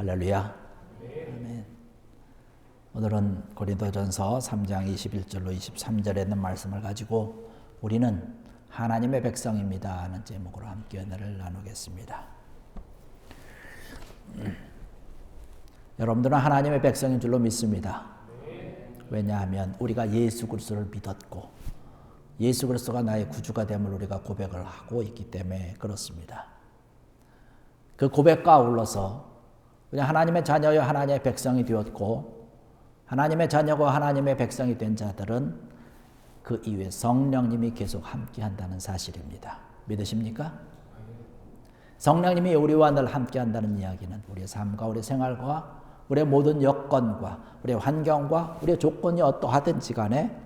할렐루야. 아멘. 오늘은 고린도전서 3장 21절로 23절에 있는 말씀을 가지고 우리는 하나님의 백성입니다 하는 제목으로 함께 은혜를 나누겠습니다. 여러분들은 하나님의 백성인 줄로 믿습니다. 왜냐하면 우리가 예수 그리스도를 믿었고 예수 그리스도가 나의 구주가 됨을 우리가 고백을 하고 있기 때문에 그렇습니다. 그 고백과 아울러서 그냥 하나님의 자녀여 하나님의 백성이 되었고 하나님의 자녀고 하나님의 백성이 된 자들은 그 이후에 성령님이 계속 함께 한다는 사실입니다. 믿으십니까? 성령님이 우리와 늘 함께 한다는 이야기는 우리의 삶과 우리의 생활과 우리의 모든 여건과 우리의 환경과 우리의 조건이 어떠하든지 간에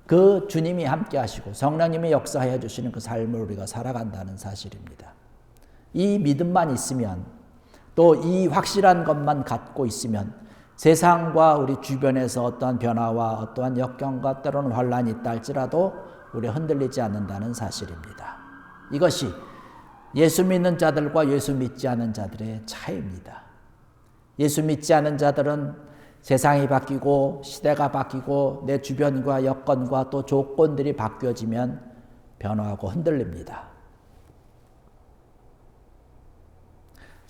그 주님이 함께 하시고 성령님이 역사해 주시는 그 삶을 우리가 살아간다는 사실입니다. 이 믿음만 있으면 또 이 확실한 것만 갖고 있으면 세상과 우리 주변에서 어떠한 변화와 어떠한 역경과 때로는 환란이 있다 할지라도 우리 흔들리지 않는다는 사실입니다. 이것이 예수 믿는 자들과 예수 믿지 않는 자들의 차이입니다. 예수 믿지 않는 자들은 세상이 바뀌고 시대가 바뀌고 내 주변과 여건과 또 조건들이 바뀌어지면 변화하고 흔들립니다.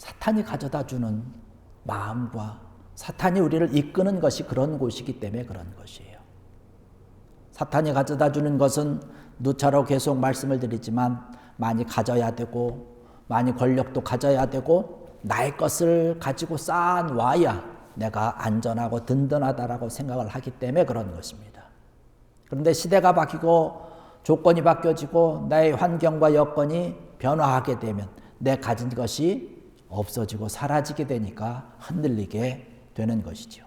사탄이 가져다 주는 마음과 사탄이 우리를 이끄는 것이 그런 곳이기 때문에 그런 것이에요. 사탄이 가져다 주는 것은 누차로 계속 말씀을 드리지만 많이 가져야 되고 많이 권력도 가져야 되고 나의 것을 가지고 쌓아놔야 내가 안전하고 든든하다라고 생각을 하기 때문에 그런 것입니다. 그런데 시대가 바뀌고 조건이 바뀌어지고 나의 환경과 여건이 변화하게 되면 내 가진 것이 없어지고 사라지게 되니까 흔들리게 되는 것이죠.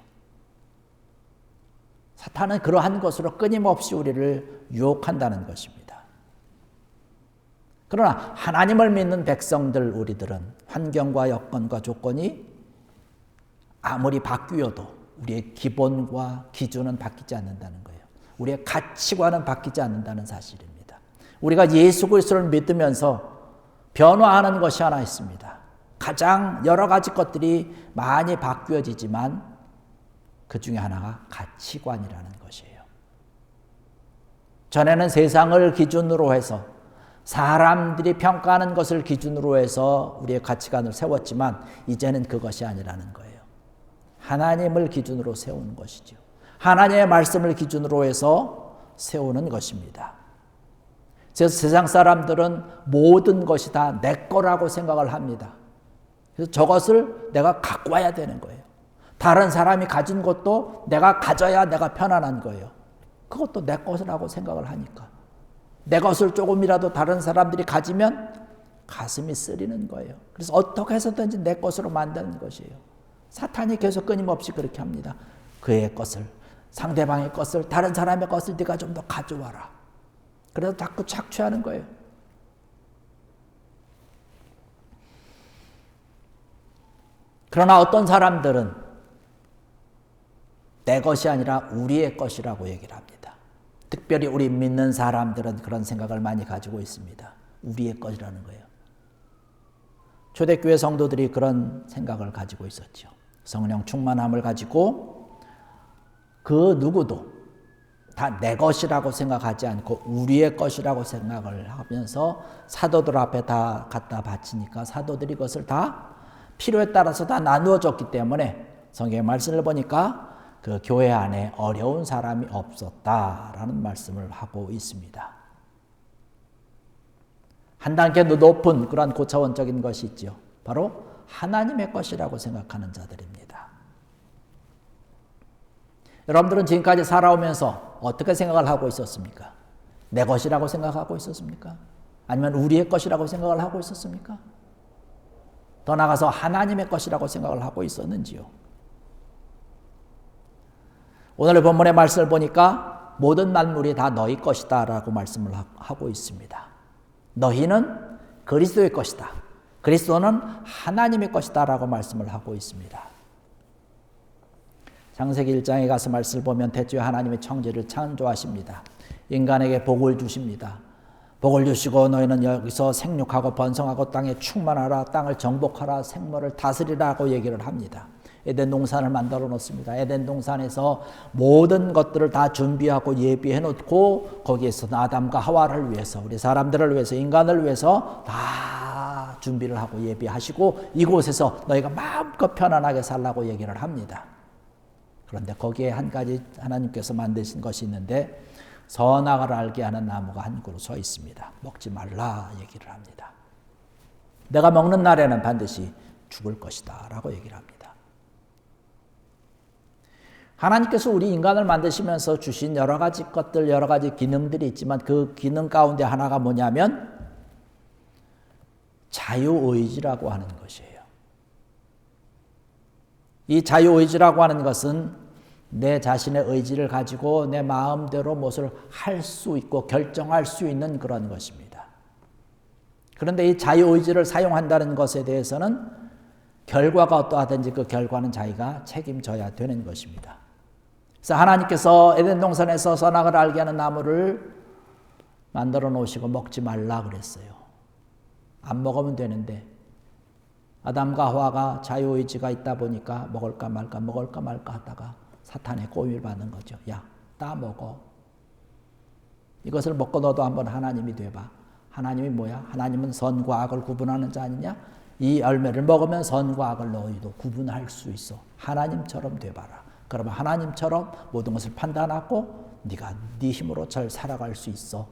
사탄은 그러한 것으로 끊임없이 우리를 유혹한다는 것입니다. 그러나 하나님을 믿는 백성들 우리들은 환경과 여건과 조건이 아무리 바뀌어도 우리의 기본과 기준은 바뀌지 않는다는 거예요. 우리의 가치관은 바뀌지 않는다는 사실입니다. 우리가 예수 그리스도를 믿으면서 변화하는 것이 하나 있습니다. 가장 여러 가지 것들이 많이 바뀌어지지만 그 중에 하나가 가치관이라는 것이에요. 전에는 세상을 기준으로 해서 사람들이 평가하는 것을 기준으로 해서 우리의 가치관을 세웠지만 이제는 그것이 아니라는 거예요. 하나님을 기준으로 세우는 것이죠. 하나님의 말씀을 기준으로 해서 세우는 것입니다. 그래서 세상 사람들은 모든 것이 다 내 거라고 생각을 합니다. 그래서 저것을 내가 갖고 와야 되는 거예요. 다른 사람이 가진 것도 내가 가져야 내가 편안한 거예요. 그것도 내 것이라고 생각을 하니까. 내 것을 조금이라도 다른 사람들이 가지면 가슴이 쓰리는 거예요. 그래서 어떻게 해서든지 내 것으로 만드는 것이에요. 사탄이 계속 끊임없이 그렇게 합니다. 그의 것을, 상대방의 것을, 다른 사람의 것을 네가 좀 더 가져와라. 그래서 자꾸 착취하는 거예요. 그러나 어떤 사람들은 내 것이 아니라 우리의 것이라고 얘기를 합니다. 특별히 우리 믿는 사람들은 그런 생각을 많이 가지고 있습니다. 우리의 것이라는 거예요. 초대교회 성도들이 그런 생각을 가지고 있었죠. 성령 충만함을 가지고 그 누구도 다 내 것이라고 생각하지 않고 우리의 것이라고 생각을 하면서 사도들 앞에 다 갖다 바치니까 사도들이 그것을 다 필요에 따라서 다 나누어 줬기 때문에 성경의 말씀을 보니까 그 교회 안에 어려운 사람이 없었다라는 말씀을 하고 있습니다. 한 단계 더 높은 그런 고차원적인 것이 있죠. 바로 하나님의 것이라고 생각하는 자들입니다. 여러분들은 지금까지 살아오면서 어떻게 생각을 하고 있었습니까? 내 것이라고 생각하고 있었습니까? 아니면 우리의 것이라고 생각을 하고 있었습니까? 더 나아가서 하나님의 것이라고 생각을 하고 있었는지요? 오늘 본문의 말씀을 보니까 모든 만물이 다 너희 것이다 라고 말씀을 하고 있습니다. 너희는 그리스도의 것이다. 그리스도는 하나님의 것이다 라고 말씀을 하고 있습니다. 창세기 1장에 가서 말씀을 보면 대초에 하나님의 천지를 창조하십니다. 인간에게 복을 주십니다. 복을 주시고 너희는 여기서 생육하고 번성하고 땅에 충만하라, 땅을 정복하라, 생물을 다스리라고 얘기를 합니다. 에덴 동산을 만들어 놓습니다. 에덴 동산에서 모든 것들을 다 준비하고 예비해 놓고 거기에서 아담과 하와를 위해서, 우리 사람들을 위해서, 인간을 위해서 다 준비를 하고 예비하시고 이곳에서 너희가 마음껏 편안하게 살라고 얘기를 합니다. 그런데 거기에 한 가지 하나님께서 만드신 것이 있는데 선악을 알게 하는 나무가 한 그루 서 있습니다. 먹지 말라 얘기를 합니다. 내가 먹는 날에는 반드시 죽을 것이다 라고 얘기를 합니다. 하나님께서 우리 인간을 만드시면서 주신 여러 가지 것들, 여러 가지 기능들이 있지만 그 기능 가운데 하나가 뭐냐면 자유의지라고 하는 것이에요. 이 자유의지라고 하는 것은 내 자신의 의지를 가지고 내 마음대로 무엇을 할 수 있고 결정할 수 있는 그런 것입니다. 그런데 이 자유의지를 사용한다는 것에 대해서는 결과가 어떠하든지 그 결과는 자기가 책임져야 되는 것입니다. 그래서 하나님께서 에덴 동산에서 선악을 알게 하는 나무를 만들어 놓으시고 먹지 말라 그랬어요. 안 먹으면 되는데 아담과 하와가 자유의지가 있다 보니까 먹을까 말까 하다가 사탄의 꼬임을 받는 거죠. 야, 따 먹어. 이것을 먹고 너도 한번 하나님이 돼봐. 하나님이 뭐야? 하나님은 선과 악을 구분하는 자 아니냐? 이 열매를 먹으면 선과 악을 너희도 구분할 수 있어. 하나님처럼 돼봐라. 그러면 하나님처럼 모든 것을 판단하고 네가 네 힘으로 잘 살아갈 수 있어.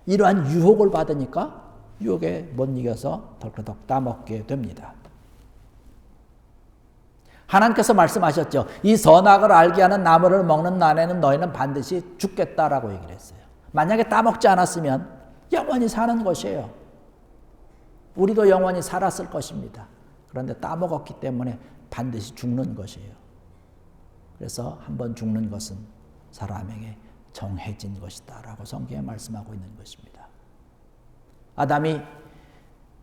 이러한 유혹을 받으니까 유혹에 못 이겨서 덜커덕 따먹게 됩니다. 하나님께서 말씀하셨죠. 이 선악을 알게 하는 나무를 먹는 날에는 너희는 반드시 죽겠다라고 얘기를 했어요. 만약에 따먹지 않았으면 영원히 사는 것이에요. 우리도 영원히 살았을 것입니다. 그런데 따먹었기 때문에 반드시 죽는 것이에요. 그래서 한번 죽는 것은 사람에게 정해진 것이다 라고 성경에 말씀하고 있는 것입니다. 아담이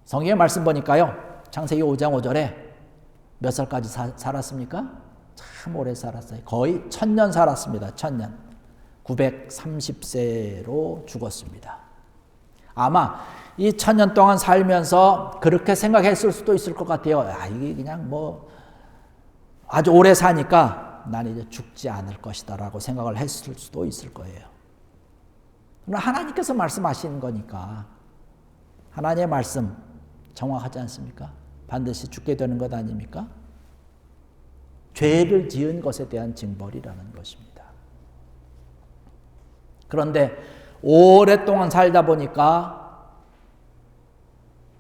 성경에 말씀 보니까요. 창세기 5장 5절에 몇 살까지 살았습니까? 참 오래 살았어요. 거의 1000년 살았습니다. 1000년. 930세로 죽었습니다. 아마 이 1000년 동안 살면서 그렇게 생각했을 수도 있을 것 같아요. 아, 이게 그냥 뭐 아주 오래 사니까 난 이제 죽지 않을 것이다 라고 생각을 했을 수도 있을 거예요. 그러나 하나님께서 말씀하시는 거니까 하나님의 말씀 정확하지 않습니까? 반드시 죽게 되는 것 아닙니까? 죄를 지은 것에 대한 징벌이라는 것입니다. 그런데 오랫동안 살다 보니까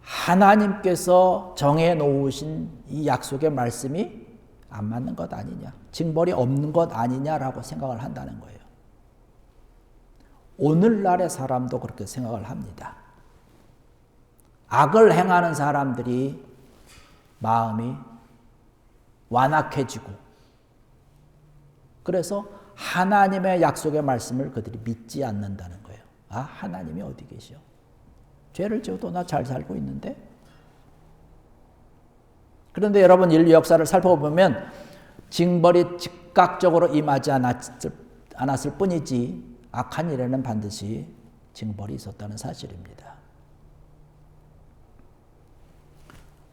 하나님께서 정해놓으신 이 약속의 말씀이 안 맞는 것 아니냐, 징벌이 없는 것 아니냐라고 생각을 한다는 거예요. 오늘날의 사람도 그렇게 생각을 합니다. 악을 행하는 사람들이 마음이 완악해지고 그래서 하나님의 약속의 말씀을 그들이 믿지 않는다는 거예요. 아, 하나님이 어디 계셔? 죄를 지어도 나 잘 살고 있는데? 그런데 여러분 인류 역사를 살펴보면 징벌이 즉각적으로 임하지 않았을 뿐이지 악한 일에는 반드시 징벌이 있었다는 사실입니다.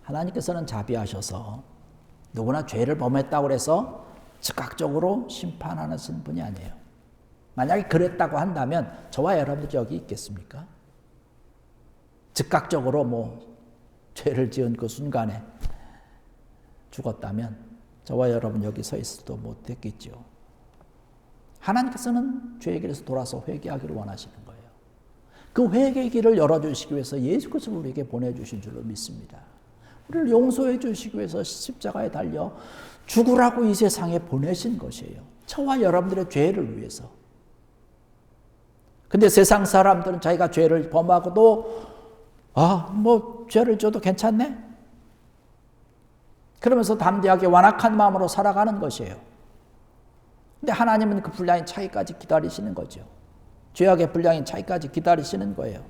하나님께서는 자비하셔서 누구나 죄를 범했다고 해서 즉각적으로 심판하시는 분이 아니에요. 만약에 그랬다고 한다면 저와 여러분들 여기 있겠습니까? 즉각적으로 죄를 지은 그 순간에 죽었다면 저와 여러분 여기 서 있어도 못했겠죠. 하나님께서는 죄의 길에서 돌아서 회개하기를 원하시는 거예요. 그 회개의 길을 열어주시기 위해서 예수 그리스도를 우리에게 보내주신 줄로 믿습니다. 우리를 용서해 주시기 위해서 십자가에 달려 죽으라고 이 세상에 보내신 것이에요. 저와 여러분들의 죄를 위해서. 근데 세상 사람들은 자기가 죄를 범하고도 죄를 져도 괜찮네? 그러면서 담대하게 완악한 마음으로 살아가는 것이에요. 근데 하나님은 그 분량의 차이까지 기다리시는 거죠. 죄악의 분량의 차이까지 기다리시는 거예요.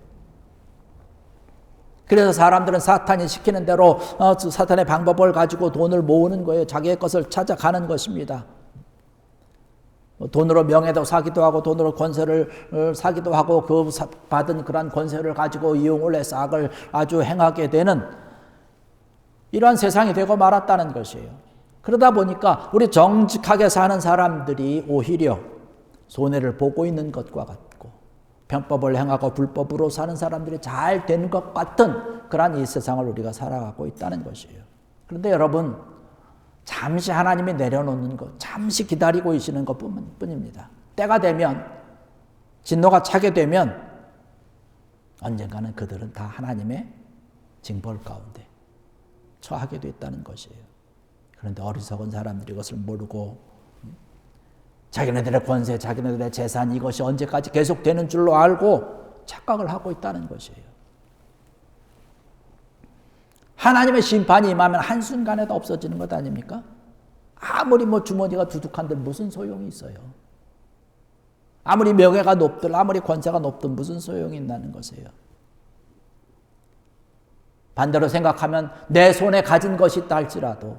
그래서 사람들은 사탄이 시키는 대로 사탄의 방법을 가지고 돈을 모으는 거예요. 자기의 것을 찾아가는 것입니다. 돈으로 명예도 사기도 하고 돈으로 권세를 사기도 하고 그 받은 그런 권세를 가지고 이용을 해서 악을 아주 행하게 되는 이러한 세상이 되고 말았다는 것이에요. 그러다 보니까 우리 정직하게 사는 사람들이 오히려 손해를 보고 있는 것과 같고 편법을 행하고 불법으로 사는 사람들이 잘 되는 것 같은 그러한 이 세상을 우리가 살아가고 있다는 것이에요. 그런데 여러분, 잠시 하나님이 내려놓는 것, 잠시 기다리고 계시는 것 뿐입니다. 때가 되면, 진노가 차게 되면 언젠가는 그들은 다 하나님의 징벌 가운데 처하게 됐다는 것이에요. 그런데 어리석은 사람들이 이것을 모르고 자기네들의 권세, 자기네들의 재산 이것이 언제까지 계속되는 줄로 알고 착각을 하고 있다는 것이에요. 하나님의 심판이 임하면 한순간에도 없어지는 것 아닙니까? 아무리 주머니가 두둑한들 무슨 소용이 있어요. 아무리 명예가 높들, 아무리 권세가 높든 무슨 소용이 있다는 것이에요. 반대로 생각하면 내 손에 가진 것이 있다 할지라도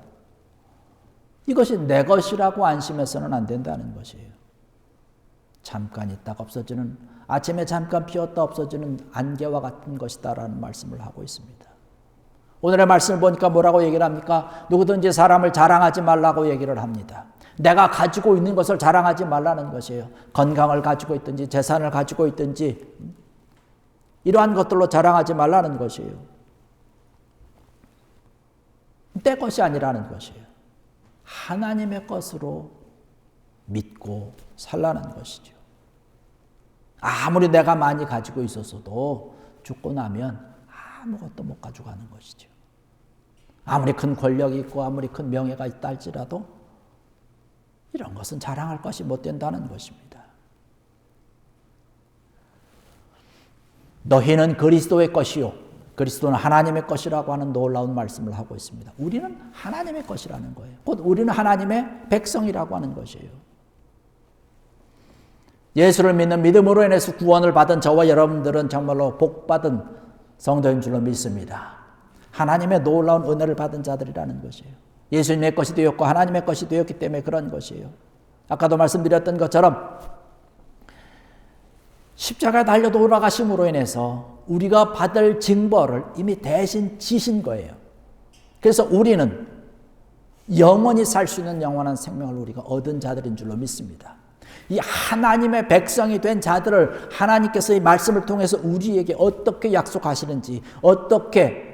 이것이 내 것이라고 안심해서는 안 된다는 것이에요. 잠깐 있다가 없어지는, 아침에 잠깐 피었다 없어지는 안개와 같은 것이다라는 말씀을 하고 있습니다. 오늘의 말씀을 보니까 뭐라고 얘기를 합니까? 누구든지 사람을 자랑하지 말라고 얘기를 합니다. 내가 가지고 있는 것을 자랑하지 말라는 것이에요. 건강을 가지고 있든지 재산을 가지고 있든지 이러한 것들로 자랑하지 말라는 것이에요. 내 것이 아니라는 것이에요. 하나님의 것으로 믿고 살라는 것이죠. 아무리 내가 많이 가지고 있었어도 죽고 나면 아무것도 못 가져가는 것이죠. 아무리 큰 권력이 있고 아무리 큰 명예가 있다 할지라도 이런 것은 자랑할 것이 못 된다는 것입니다. 너희는 그리스도의 것이요 그리스도는 하나님의 것이라고 하는 놀라운 말씀을 하고 있습니다. 우리는 하나님의 것이라는 거예요. 곧 우리는 하나님의 백성이라고 하는 것이에요. 예수를 믿는 믿음으로 인해서 구원을 받은 저와 여러분들은 정말로 복받은 성도인 줄로 믿습니다. 하나님의 놀라운 은혜를 받은 자들이라는 것이에요. 예수님의 것이 되었고 하나님의 것이 되었기 때문에 그런 것이에요. 아까도 말씀드렸던 것처럼 십자가에 달려 돌아가심으로 인해서 우리가 받을 징벌을 이미 대신 지신 거예요. 그래서 우리는 영원히 살 수 있는 영원한 생명을 우리가 얻은 자들인 줄로 믿습니다. 이 하나님의 백성이 된 자들을 하나님께서 이 말씀을 통해서 우리에게 어떻게 약속하시는지, 어떻게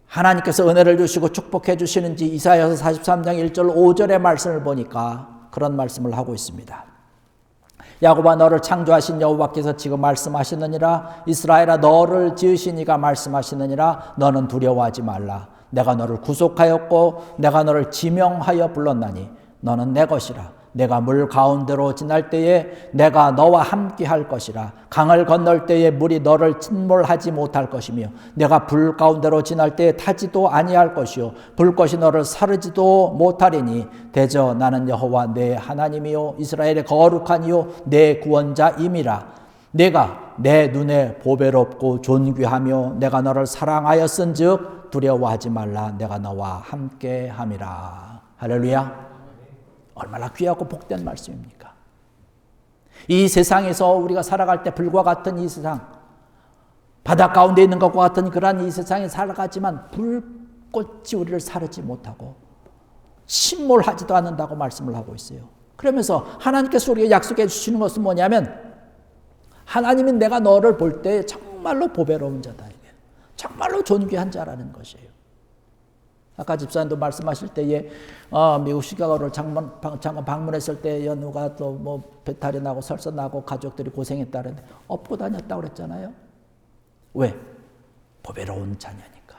하나님께서 은혜를 주시고 축복해 주시는지 이사야서 43장 1절 5절의 말씀을 보니까 그런 말씀을 하고 있습니다. 야곱아 너를 창조하신 여호와께서 지금 말씀하시느니라. 이스라엘아 너를 지으신 이가 말씀하시느니라. 너는 두려워하지 말라. 내가 너를 구속하였고 내가 너를 지명하여 불렀나니 너는 내 것이라. 내가 물 가운데로 지날 때에 내가 너와 함께 할 것이라. 강을 건널 때에 물이 너를 침몰하지 못할 것이며 내가 불 가운데로 지날 때에 타지도 아니할 것이요 불꽃이 너를 사르지도 못하리니 대저 나는 여호와 내 하나님이요 이스라엘의 거룩한 이요 내 구원자임이라. 내가 내 눈에 보배롭고 존귀하며 내가 너를 사랑하였은즉 두려워하지 말라. 내가 너와 함께 함이라. 할렐루야. 얼마나 귀하고 복된 말씀입니까? 이 세상에서 우리가 살아갈 때 불과 같은 이 세상, 바다 가운데 있는 것과 같은 그러한 이 세상에 살아가지만 불꽃이 우리를 사르지 못하고 침몰하지도 않는다고 말씀을 하고 있어요. 그러면서 하나님께서 우리에게 약속해 주시는 것은 뭐냐면 하나님은 내가 너를 볼 때 정말로 보배로운 자다. 정말로 존귀한 자라는 것이에요. 아까 집사님도 말씀하실 때에 미국 시카고를 잠깐 방문했을 때 연우가 또 뭐 배탈이 나고 설사 나고 가족들이 고생했다는데 업고 다녔다고 그랬잖아요. 왜? 보배로운 자녀니까.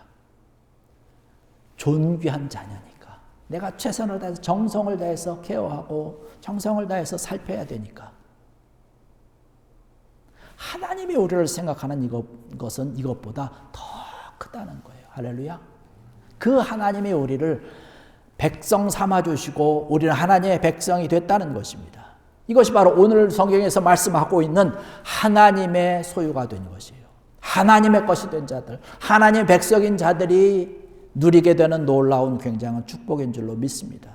존귀한 자녀니까. 내가 최선을 다해서 정성을 다해서 케어하고 정성을 다해서 살펴야 되니까. 하나님이 우리를 생각하는 이것은 이것보다 더 크다는 거예요. 할렐루야. 그 하나님이 우리를 백성 삼아주시고 우리는 하나님의 백성이 됐다는 것입니다. 이것이 바로 오늘 성경에서 말씀하고 있는 하나님의 소유가 된 것이에요. 하나님의 것이 된 자들, 하나님의 백성인 자들이 누리게 되는 놀라운 굉장한 축복인 줄로 믿습니다.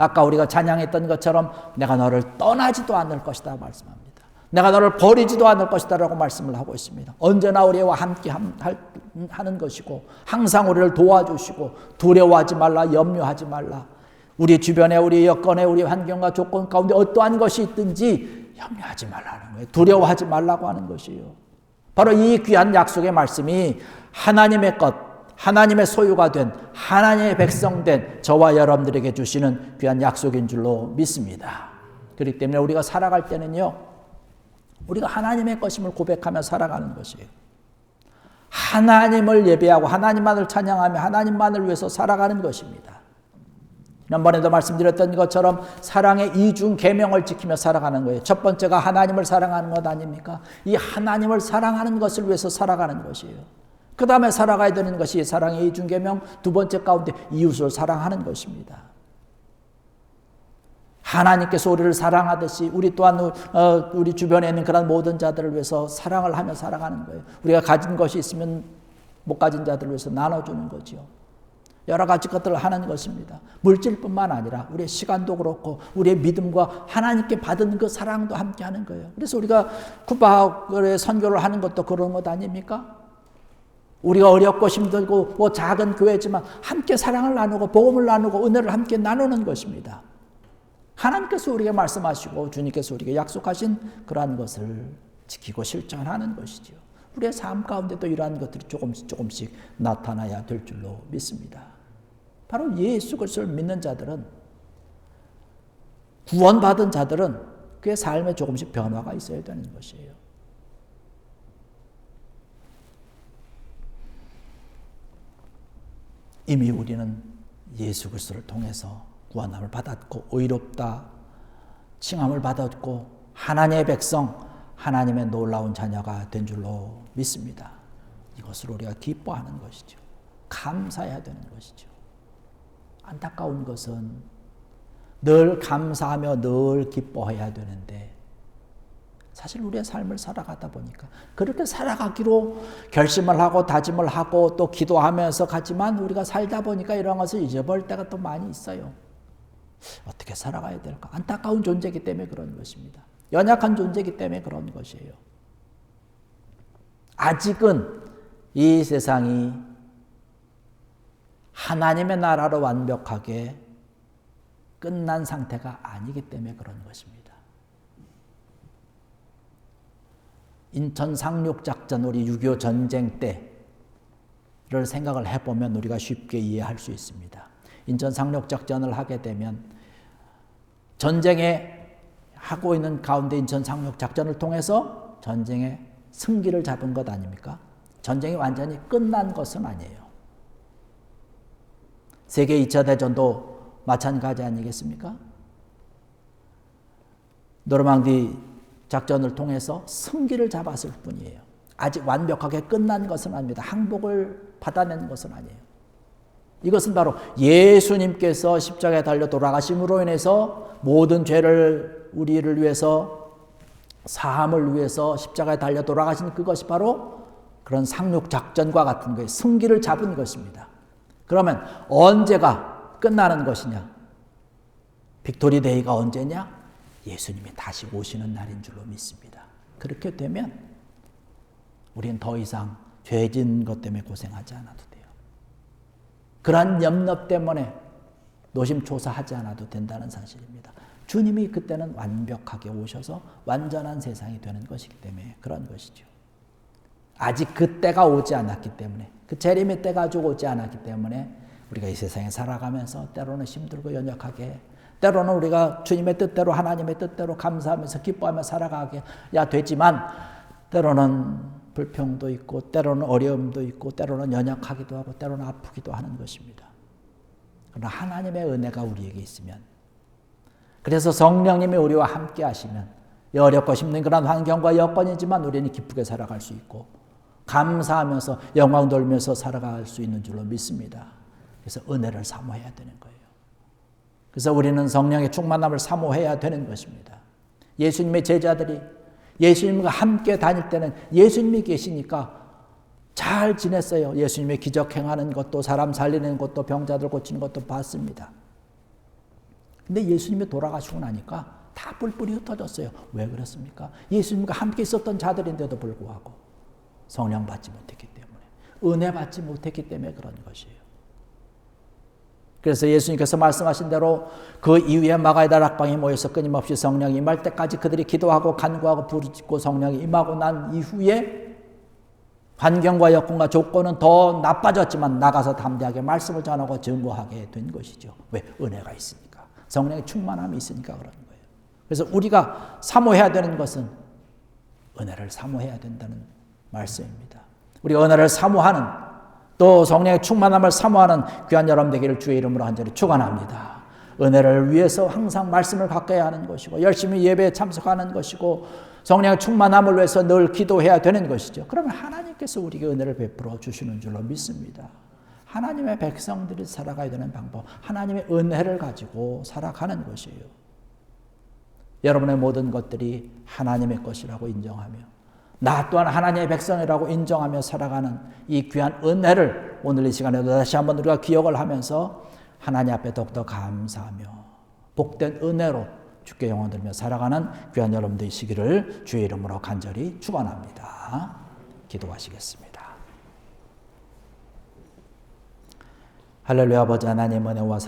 아까 우리가 찬양했던 것처럼 내가 너를 떠나지도 않을 것이다 말씀합니다. 내가 너를 버리지도 않을 것이다 라고 말씀을 하고 있습니다. 언제나 우리와 함께 하는 것이고 항상 우리를 도와주시고 두려워하지 말라, 염려하지 말라. 우리 주변에, 우리 여건에, 우리 환경과 조건 가운데 어떠한 것이 있든지 염려하지 말라는 거예요. 두려워하지 말라고 하는 것이에요. 바로 이 귀한 약속의 말씀이 하나님의 것, 하나님의 소유가 된, 하나님의 백성된 저와 여러분들에게 주시는 귀한 약속인 줄로 믿습니다. 그렇기 때문에 우리가 살아갈 때는요, 우리가 하나님의 것임을 고백하며 살아가는 것이에요. 하나님을 예배하고 하나님만을 찬양하며 하나님만을 위해서 살아가는 것입니다. 지난번에도 말씀드렸던 것처럼 사랑의 이중 계명을 지키며 살아가는 거예요. 첫 번째가 하나님을 사랑하는 것 아닙니까? 이 하나님을 사랑하는 것을 위해서 살아가는 것이에요. 그 다음에 살아가야 되는 것이 사랑의 이중 계명 두 번째 가운데 이웃을 사랑하는 것입니다. 하나님께서 우리를 사랑하듯이 우리 또한 우리 주변에 있는 그런 모든 자들을 위해서 사랑을 하며 살아가는 거예요. 우리가 가진 것이 있으면 못 가진 자들을 위해서 나눠주는 거지요. 여러 가지 것들을 하는 것입니다. 물질뿐만 아니라 우리의 시간도 그렇고 우리의 믿음과 하나님께 받은 그 사랑도 함께 하는 거예요. 그래서 우리가 쿠바의 선교를 하는 것도 그런 것 아닙니까? 우리가 어렵고 힘들고 뭐 작은 교회지만 함께 사랑을 나누고 복음을 나누고 은혜를 함께 나누는 것입니다. 하나님께서 우리에게 말씀하시고 주님께서 우리에게 약속하신 그러한 것을 지키고 실천하는 것이죠. 우리의 삶 가운데도 이러한 것들이 조금씩 나타나야 될 줄로 믿습니다. 바로 예수 그리스도를 믿는 자들은, 구원받은 자들은 그의 삶에 조금씩 변화가 있어야 되는 것이에요. 이미 우리는 예수 그리스도를 통해서 구원함을 받았고 의롭다 칭함을 받았고 하나님의 백성, 하나님의 놀라운 자녀가 된 줄로 믿습니다. 이것을 우리가 기뻐하는 것이죠. 감사해야 되는 것이죠. 안타까운 것은 늘 감사하며 늘 기뻐해야 되는데 사실 우리의 삶을 살아가다 보니까 그렇게 살아가기로 결심을 하고 다짐을 하고 또 기도하면서 가지만 우리가 살다 보니까 이런 것을 잊어버릴 때가 또 많이 있어요. 어떻게 살아가야 될까? 안타까운 존재이기 때문에 그런 것입니다. 연약한 존재이기 때문에 그런 것이에요. 아직은 이 세상이 하나님의 나라로 완벽하게 끝난 상태가 아니기 때문에 그런 것입니다. 인천 상륙작전, 우리 6.25 전쟁 때를 생각을 해보면 우리가 쉽게 이해할 수 있습니다. 인천 상륙작전을 하게 되면 전쟁에 하고 있는 가운데 인천 상륙작전을 통해서 전쟁의 승기를 잡은 것 아닙니까? 전쟁이 완전히 끝난 것은 아니에요. 세계 2차 대전도 마찬가지 아니겠습니까? 노르망디 작전을 통해서 승기를 잡았을 뿐이에요. 아직 완벽하게 끝난 것은 아닙니다. 항복을 받아낸 것은 아니에요. 이것은 바로 예수님께서 십자가에 달려 돌아가심으로 인해서 모든 죄를 우리를 위해서 사함을 위해서 십자가에 달려 돌아가신 그것이 바로 그런 상륙작전과 같은 거예요. 승기를 잡은 것입니다. 그러면 언제가 끝나는 것이냐? 빅토리 데이가 언제냐? 예수님이 다시 오시는 날인 줄로 믿습니다. 그렇게 되면 우리는 더 이상 죄진 것 때문에 고생하지 않아도 돼요. 그러한 염려 때문에 노심초사하지 않아도 된다는 사실입니다. 주님이 그때는 완벽하게 오셔서 완전한 세상이 되는 것이기 때문에 그런 것이죠. 아직 그 때가 오지 않았기 때문에, 그 재림의 때가 아직 오지 않았기 때문에 우리가 이 세상에 살아가면서 때로는 힘들고 연약하게, 때로는 우리가 주님의 뜻대로 하나님의 뜻대로 감사하면서 기뻐하며 살아가게 되지만 때로는 불평도 있고 때로는 어려움도 있고 때로는 연약하기도 하고 때로는 아프기도 하는 것입니다. 그러나 하나님의 은혜가 우리에게 있으면, 그래서 성령님이 우리와 함께 하시면 어렵고 힘든 그런 환경과 여건이지만 우리는 기쁘게 살아갈 수 있고 감사하면서 영광 돌면서 살아갈 수 있는 줄로 믿습니다. 그래서 은혜를 사모해야 되는 거예요. 그래서 우리는 성령의 충만함을 사모해야 되는 것입니다. 예수님의 제자들이 예수님과 함께 다닐 때는 예수님이 계시니까 잘 지냈어요. 예수님의 기적 행하는 것도 사람 살리는 것도 병자들 고치는 것도 봤습니다. 근데 예수님이 돌아가시고 나니까 다 뿔뿔이 흩어졌어요. 왜 그렇습니까? 예수님과 함께 있었던 자들인데도 불구하고 성령 받지 못했기 때문에, 은혜 받지 못했기 때문에 그런 것이에요. 그래서 예수님께서 말씀하신 대로 그 이후에 마가에다 락방에 모여서 끊임없이 성령이 임할 때까지 그들이 기도하고 간구하고 부르짖고 성령이 임하고 난 이후에 환경과 여건과 조건은 더 나빠졌지만 나가서 담대하게 말씀을 전하고 증거하게 된 것이죠. 왜? 은혜가 있으니까. 성령의 충만함이 있으니까 그런 거예요. 그래서 우리가 사모해야 되는 것은 은혜를 사모해야 된다는 말씀입니다. 우리가 은혜를 사모하는, 또 성령의 충만함을 사모하는 귀한 여러분 되기를 주의 이름으로 간절히 축원합니다. 은혜를 위해서 항상 말씀을 가까이 하는 것이고 열심히 예배에 참석하는 것이고 성령의 충만함을 위해서 늘 기도해야 되는 것이죠. 그러면 하나님께서 우리에게 은혜를 베풀어 주시는 줄로 믿습니다. 하나님의 백성들이 살아가야 되는 방법, 하나님의 은혜를 가지고 살아가는 것이에요. 여러분의 모든 것들이 하나님의 것이라고 인정하며 나 또한 하나님의 백성이라고 인정하며 살아가는 이 귀한 은혜를 오늘 이 시간에도 다시 한번 우리가 기억을 하면서 하나님 앞에 더욱더 감사하며 복된 은혜로 주께 영광 드리며 살아가는 귀한 여러분 되시기를 주의 이름으로 간절히 축원합니다. 기도하시겠습니다. 할렐루야. 아버지 하나님, 은혜와